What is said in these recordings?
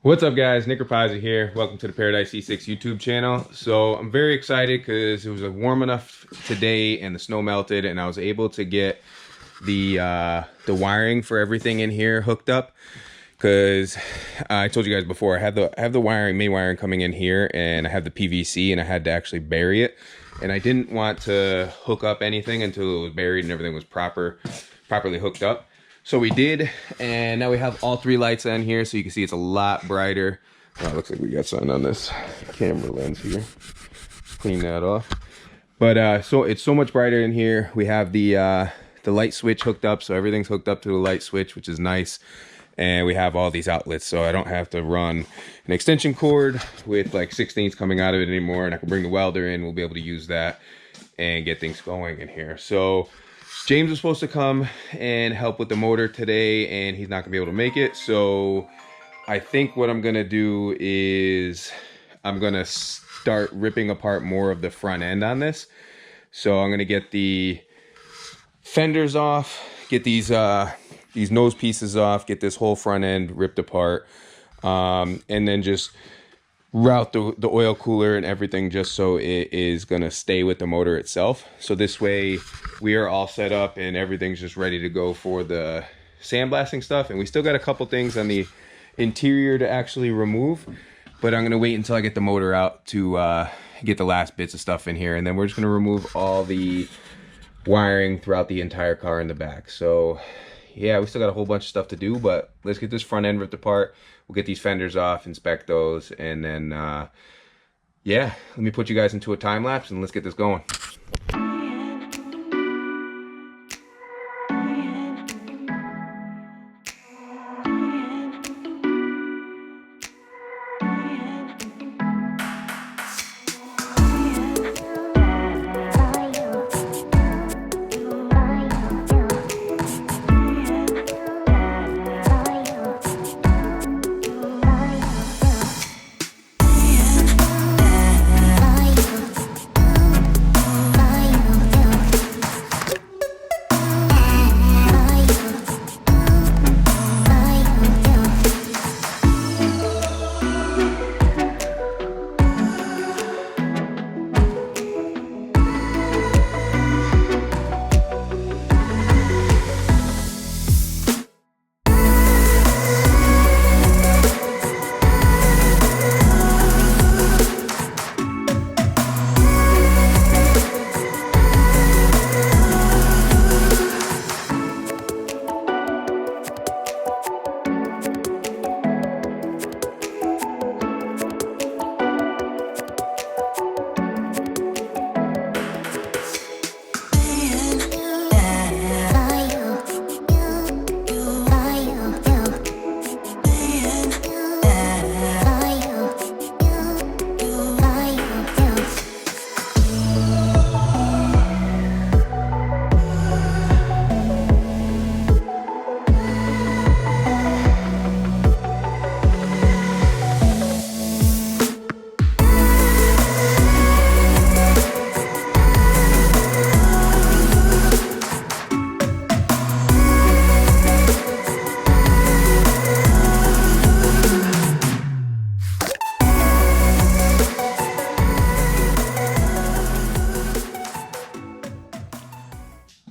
What's up, guys? Nick Rapazi here. Welcome to the Paradise E6 YouTube channel. So I'm very excited because it was warm enough today and the snow melted and I was able to get the wiring for everything in here hooked up. Because I told you guys before, I have the wiring, main wiring coming in here, and I have the PVC, and I had to actually bury it. And I didn't want to hook up anything until it was buried and everything was properly hooked up. So we did, and now we have all three lights on here, so you can see it's a lot brighter. Oh, it looks like we got something on this camera lens here. Clean that off. But so it's so much brighter in here. We have the light switch hooked up, so everything's hooked up to the light switch, which is nice. And we have all these outlets, so I don't have to run an extension cord with like 16s coming out of it anymore, and I can bring the welder in. We'll be able to use that and get things going in here. So James was supposed to come and help with the motor today, and he's not gonna be able to make it. So I think what I'm gonna do is I'm gonna start ripping apart more of the front end on this. So I'm gonna get the fenders off, get these nose pieces off, get this whole front end ripped apart, and then just route the oil cooler and everything just so it is gonna stay with the motor itself. So this way we are all set up and everything's just ready to go for the sandblasting stuff. And we still got a couple things on the interior to actually remove, but I'm gonna wait until I get the motor out to get the last bits of stuff in here, and then we're just gonna remove all the wiring throughout the entire car in the back. So yeah, we still got a whole bunch of stuff to do, but let's get this front end ripped apart. We'll get these fenders off, inspect those, and then, yeah, let me put you guys into a time lapse and let's get this going.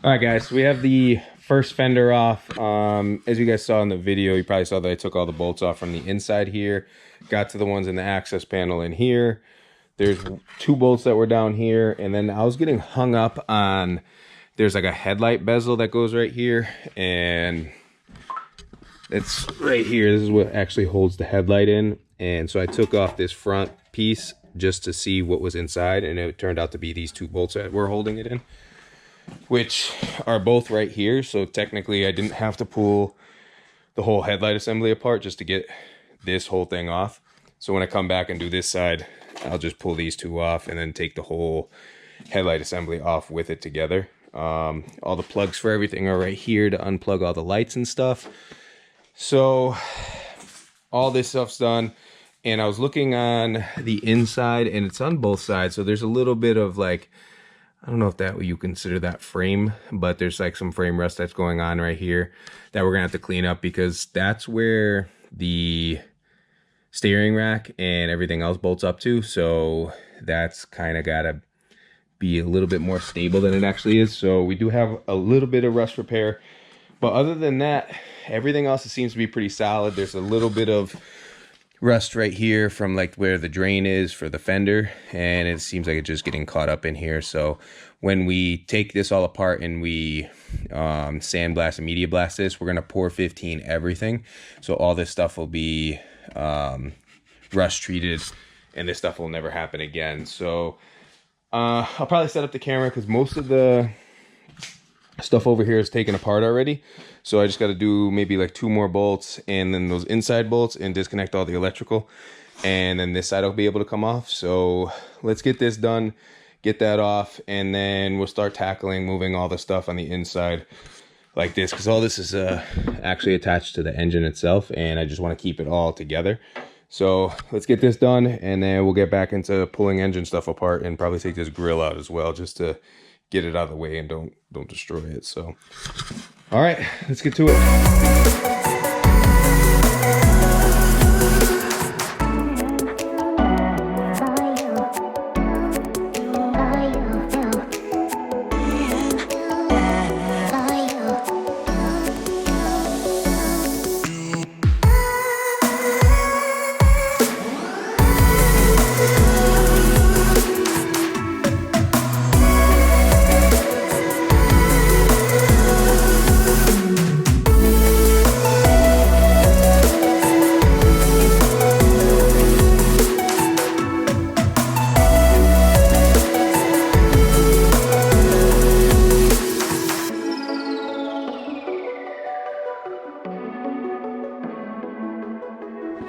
All right, guys, so we have the first fender off. As you guys saw in the video, you probably saw that I took all the bolts off from the inside here, got to the ones in the access panel in here. There's two bolts that were down here, and then I was getting hung up on, there's like a headlight bezel that goes right here, and it's right here. This is what actually holds the headlight in. And so I took off this front piece just to see what was inside, and it turned out to be these two bolts that were holding it in, which are both right here. So technically I didn't have to pull the whole headlight assembly apart just to get this whole thing off. So when I come back and do this side, I'll just pull these two off and then take the whole headlight assembly off with it together. All the plugs for everything are right here to unplug all the lights and stuff. So all this stuff's done. And I was looking on the inside, and it's on both sides. So there's a little bit of like, I don't know if that you consider that frame, but there's like some frame rust that's going on right here that we're gonna have to clean up, because that's where the steering rack, and everything else bolts up to. So that's kind of got to be a little bit more stable than it actually is. So we do have a little bit of rust repair, but other than that, everything else seems to be pretty solid. There's a little bit of rust right here from like where the drain is for the fender, and it seems like it's just getting caught up in here. So when we take this all apart and we sandblast and media blast this, we're gonna pour 15 everything, so all this stuff will be rust treated and this stuff will never happen again. So I'll probably set up the camera because most of the stuff over here is taken apart already. So I just got to do maybe like 2 more bolts and then those inside bolts and disconnect all the electrical, and then this side will be able to come off. So let's get this done, get that off, and then we'll start tackling moving all the stuff on the inside like this, because all this is actually attached to the engine itself, and I just want to keep it all together. So let's get this done, and then we'll get back into pulling engine stuff apart and probably take this grill out as well, just to get it out of the way and don't destroy it. So all right, let's get to it.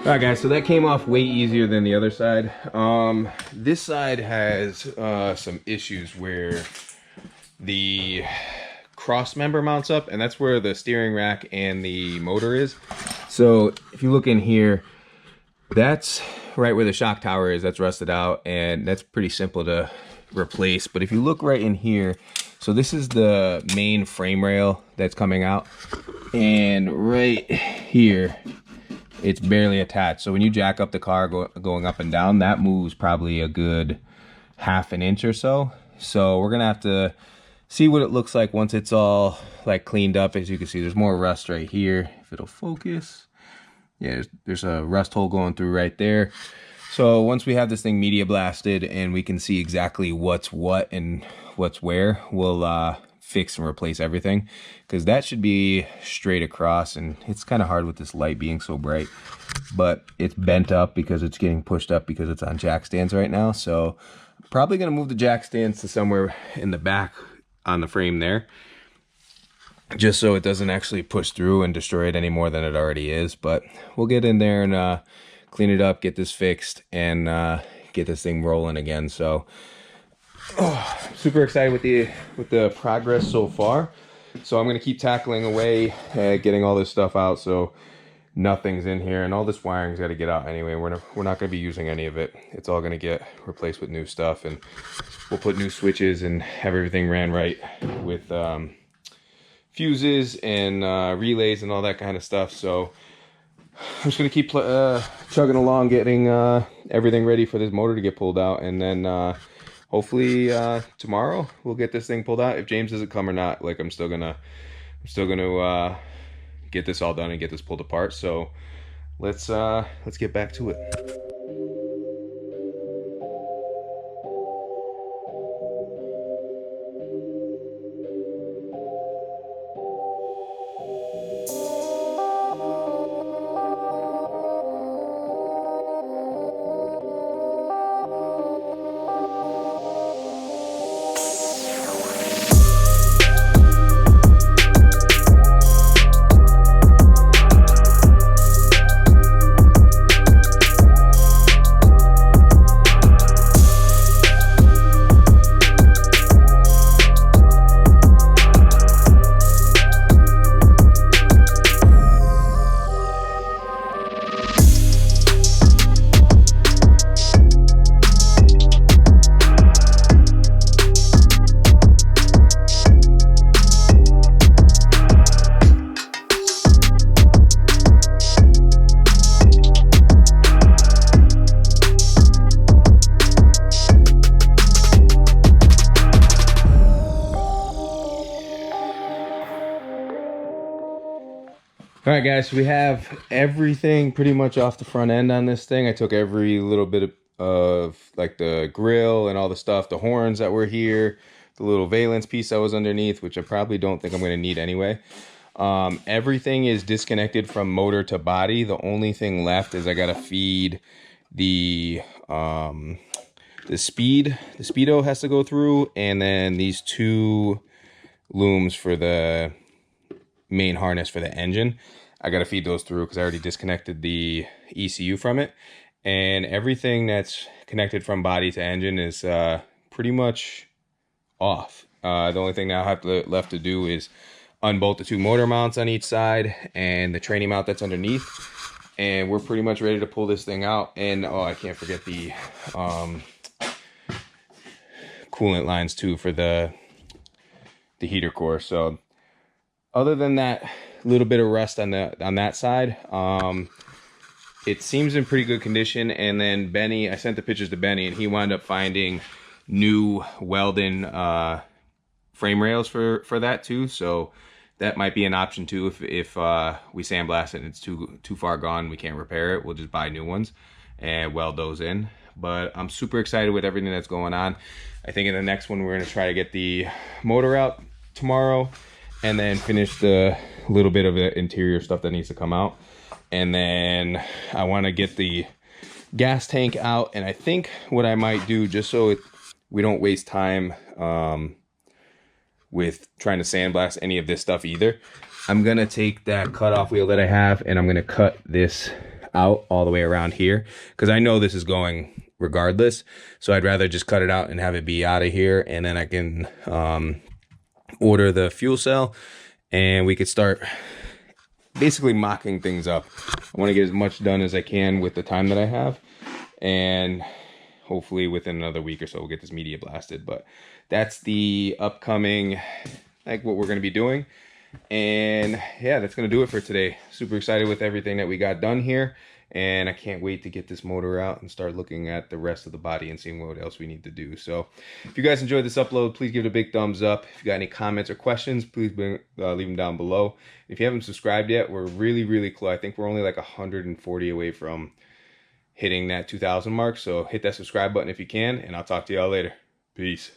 All right, guys, so that came off way easier than the other side. This side has some issues where the cross member mounts up, and that's where the steering rack and the motor is. So if you look in here, that's right where the shock tower is. That's rusted out, and that's pretty simple to replace. But if you look right in here, so this is the main frame rail that's coming out, and right here it's barely attached. So when you jack up the car going up and down, that moves probably a good ½ an inch or so. So we're gonna have to see what it looks like once it's all like cleaned up. As you can see, there's more rust right here. If it'll focus, yeah, there's a rust hole going through right there. So once we have this thing media blasted and we can see exactly what's what and what's where, we'll fix and replace everything, because that should be straight across, and it's kind of hard with this light being so bright, but it's bent up because it's getting pushed up because it's on jack stands right now. So probably going to move the jack stands to somewhere in the back on the frame there, just so it doesn't actually push through and destroy it any more than it already is. But we'll get in there and clean it up, get this fixed, and get this thing rolling again. So super excited with the progress so far. So I'm going to keep tackling away, getting all this stuff out so nothing's in here, and all this wiring's got to get out anyway. We're not going to be using any of it. It's all going to get replaced with new stuff, and we'll put new switches and have everything ran right with fuses and relays and all that kind of stuff. So I'm just going to keep chugging along, getting everything ready for this motor to get pulled out, and then hopefully tomorrow we'll get this thing pulled out. If James doesn't come or not, like I'm still gonna get this all done and get this pulled apart. So let's get back to it. All right, guys, so we have everything pretty much off the front end on this thing. I took every little bit of like the grill and all the stuff, the horns that were here, the little valence piece that was underneath, which I probably don't think I'm going to need anyway. Everything is disconnected from motor to body. The only thing left is I got to feed the speedo has to go through, and then these two looms for the main harness for the engine. I got to feed those through because I already disconnected the ECU from it, and everything that's connected from body to engine is pretty much off. The only thing now I have left to do is unbolt the two motor mounts on each side and the training mount that's underneath, and we're pretty much ready to pull this thing out. And oh, I can't forget the coolant lines too for the heater core. So other than that little bit of rust on that side, it seems in pretty good condition. And then Benny, I sent the pictures to Benny, and he wound up finding new Weldon frame rails for that too. So that might be an option too if we sandblast it and it's too far gone, we can't repair it, we'll just buy new ones and weld those in. But I'm super excited with everything that's going on. I think in the next one we're going to try to get the motor out tomorrow and then finish the little bit of the interior stuff that needs to come out. And then I want to get the gas tank out, and I think what I might do, just so we don't waste time with trying to sandblast any of this stuff either, I'm gonna take that cutoff wheel that I have and I'm gonna cut this out all the way around here, because I know this is going regardless, so I'd rather just cut it out and have it be out of here, and then I can order the fuel cell and we could start basically mocking things up. I want to get as much done as I can with the time that I have, and hopefully within another week or so we'll get this media blasted. But that's the upcoming, like, what we're going to be doing. And yeah, that's going to do it for today. Super excited with everything that we got done here, and I can't wait to get this motor out and start looking at the rest of the body and seeing what else we need to do. So if you guys enjoyed this upload, please give it a big thumbs up. If you got any comments or questions, please leave them down below. If you haven't subscribed yet, we're really close. I think we're only like 140 away from hitting that 2,000 mark. So hit that subscribe button if you can, and I'll talk to y'all later. Peace.